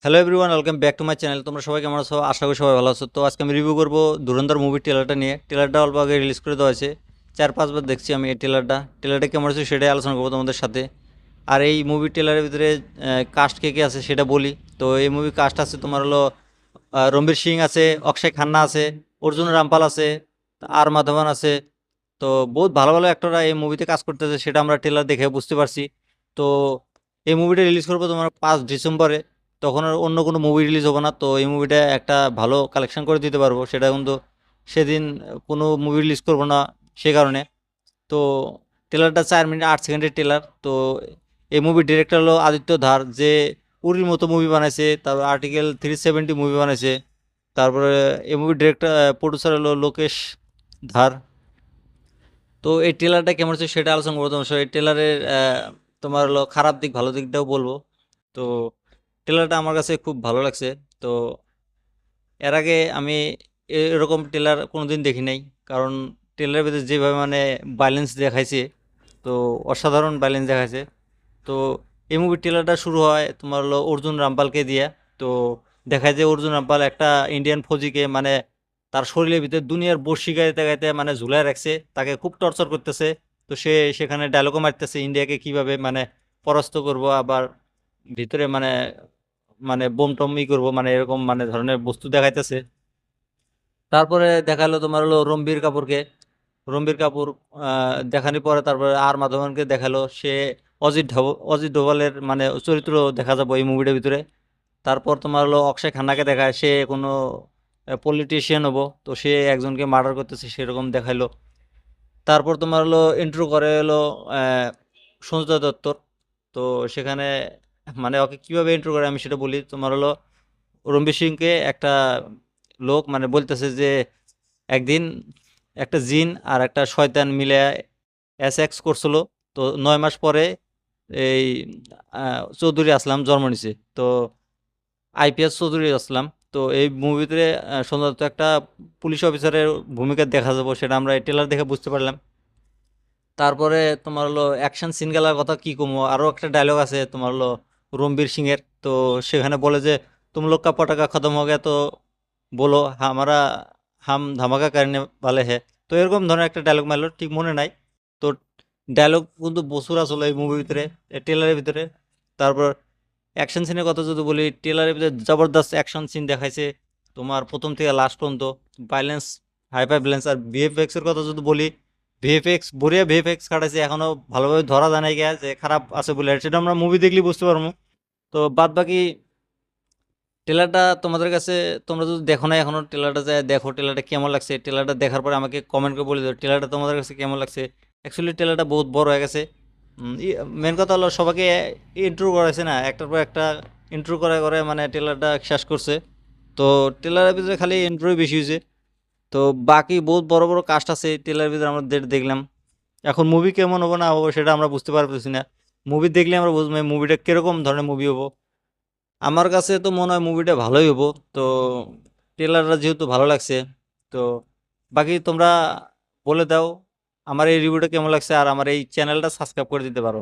Hello everyone, welcome back to my channel. তোমরা সবাই কেমন আছো? আশা করি সবাই ভালো আছো। তো আজকে আমি রিভিউ করবো ধুরন্ধর মুভির ট্রেলারটা নিয়ে। ট্রেলারটা অল্প আগে রিলিজ করে দেওয়া হয়েছে, 4-5 বার দেখছি আমি এই ট্রেলারটা কেমন হচ্ছে সেটাই আলোচনা করবো তোমাদের সাথে। আর এই মুভির ট্রেলারের ভিতরে কাস্ট কে কে আছে সেটা বলি। তো এই মুভি কাস্ট আছে তোমার হলো রণবীর সিং আছে, অক্ষয় খান্না আছে, অর্জুন রামপাল আছে, আর মাধবন আছে। তো বহুত ভালো ভালো অ্যাক্টররা এই মুভিতে কাজ করতেছে, সেটা আমরা ট্রেলার দেখে বুঝতে পারছি। তো এই মুভিটা রিলিজ করবো তোমার 5 ডিসেম্বরে। তখন আর অন্য কোনো মুভি রিলিজ হবে না, তো এই মুভিটা একটা ভালো কালেকশন করে দিতে পারবো, সেটা কিন্তু সেদিন কোনো মুভি রিলিজ করবো না সে কারণে। তো ট্রেলারটা 4 মিনিট 8 সেকেন্ডের ট্রেলার। তো এই মুভির ডিরেক্টর হলো আদিত্য ধার, যে উরির মতো মুভি বানাইছে, তারপর আর্টিকেল 370 মুভি বানাইছে। তারপরে এই মুভির ডিরেক্টর প্রডিউসার হলো লোকেশ ধার। তো এই ট্রেলারটা কেমন হচ্ছে সেটা আলোচনা করবো তোমার সাথে। এই ট্রেলারের তোমার হলো খারাপ দিক ভালো দিকটাও বলবো। তো ট্রেলারটা আমার কাছে খুব ভালো লাগছে। তো এর আগে আমি এরকম ট্রেলার কোনোদিন দেখি নাই। কারণ ট্রেলারের ভিতরে যেভাবে মানে ভায়োলেন্স দেখাইছে, তো অসাধারণ ভায়োলেন্স দেখাইছে। তো এই মুভির ট্রেলারটা শুরু হয় তোমার হলো অর্জুন রামপালকে দিয়ে। তো দেখা যায় অর্জুন রামপাল একটা ইন্ডিয়ান ফৌজিকে মানে তার শরীরের ভিতরে দুনিয়ার বড়শি গাইতে গাইতে মানে ঝুলায় রাখছে, তাকে খুব টর্চার করতেছে। তো সে সেখানে ডায়লগও মারতেছে ইন্ডিয়াকে কিভাবে মানে পরাস্ত করব, আবার ভিতরে মানে মানে বোম টম করবো, মানে এরকম মানে ধরনের বস্তু দেখাইতেছে। তারপরে দেখালো তোমার হলো রণবীর কাপুরকে। রণবীর কাপুর দেখানোর পরে তারপরে আর মাধবনকে দেখালো, সে অজিত ডোভালের মানে চরিত্র দেখা যাবে এই মুভিটার ভিতরে। তারপর তোমার হলো অক্ষয় খান্নাকে দেখায়, সে কোনো পলিটিশিয়ান হবো, তো সে একজনকে মার্ডার করতেছে সেরকম দেখাইলো। তারপর তোমার হলো ইন্ট্রো করে হলো আহ, সঞ্জয় দত্তর। তো সেখানে মানে ওকে কিভাবে ইন্ট্রো করে আমি সেটা বলি। তোমার হলো রণবীর সিংকে একটা লোক মানে বলতেছে যে একদিন একটা জিন আর একটা শয়তান মিলে এক্স করছিল। তো 9 মাস পরে এই চৌধুরী আসলাম জন্ম নিছে। তো আইপিএস চৌধুরী আসলাম। তো এই মুভিতে সঞ্জয় দত্ত একটা পুলিশ অফিসারের ভূমিকা দেখা যাবো, সেটা আমরা এই ট্রেলার দেখে বুঝতে পারলাম। তারপরে তোমার হলো অ্যাকশন সিনগুলার কথা কি কমো, আরও একটা ডায়লগ আছে তোমার হলো রণবীর সিং এর। তো সেখানে বলে যে তুম লোগ কা পটাকা খতম हो गया, তো বলো হামারা হাম ধামাকা কারনে ভালে হ্যাঁ। তো এরকম ধরনের একটা ডায়লগ মারলো, ঠিক মনে নাই। তো ডায়লগ কিন্তু বসুর আসলে এই মুভির ভিতরে, ট্রেলারের ভিতরে। তারপর অ্যাকশন সিনের কথা যদি বলি, ট্রেলারের ভিতরে জবরদস্ত অ্যাকশন সিন দেখাইছে তোমার প্রথম থেকে লাস্ট পর্যন্ত। Violence, hyper violence. আর ভিএফএক্স এর কথা যদি বলি, ভিএফএক্স বড়িয়া ভিএফএক্স কাটাইছে, এখনো ভালোভাবে ধরা যায় নাই গিয়া যে খারাপ আছে বলে, সেটা আমরা মুভি দেখলেই বুঝতে পারবো। তো বাদ বাকি ট্রেলারটা তোমাদের কাছে, তোমরা যদি দেখো না এখনো, ট্রেলারটা যায় দেখো ট্রেলারটা কেমন লাগছে। ট্রেলারটা দেখার পরে আমাকে কমেন্ট করে বলে দাও ট্রেলারটা তোমাদের কাছে কেমন লাগছে। অ্যাকচুয়ালি ট্রেলারটা বহুত বড় হয়ে গেছে। মেন কথা হলো সবাইকে ইন্ট্রো করাইছে না, একটার পর একটা ইন্ট্রো করে করে মানে ট্রেলারটা শেষ করছে। তো ট্রেলারের ভিতরে খালি ইন্ট্রোই বেশি হয়েছে। তো বাকি বহুত বড় বড় কাস্ট আছে ট্রেলারের ভিতরে আমরা দেখলাম। এখন মুভি কেমন হবো না হবো সেটা আমরা বুঝতে পারতেছি না। মুভি দেখলে আমরা বুঝবো মুভিটা কিরকম ধরনের মুভি হবো। আমার কাছে তো মনে হয় মুভিটা ভালোই হবো। তো ট্রেলারটা যেহেতু ভালো লাগছে, তো বাকি তোমরা বলে দাও আমার এই রিভিউটা কেমন লাগছে, আর আমার এই চ্যানেলটা সাবস্ক্রাইব করে দিতে পারো।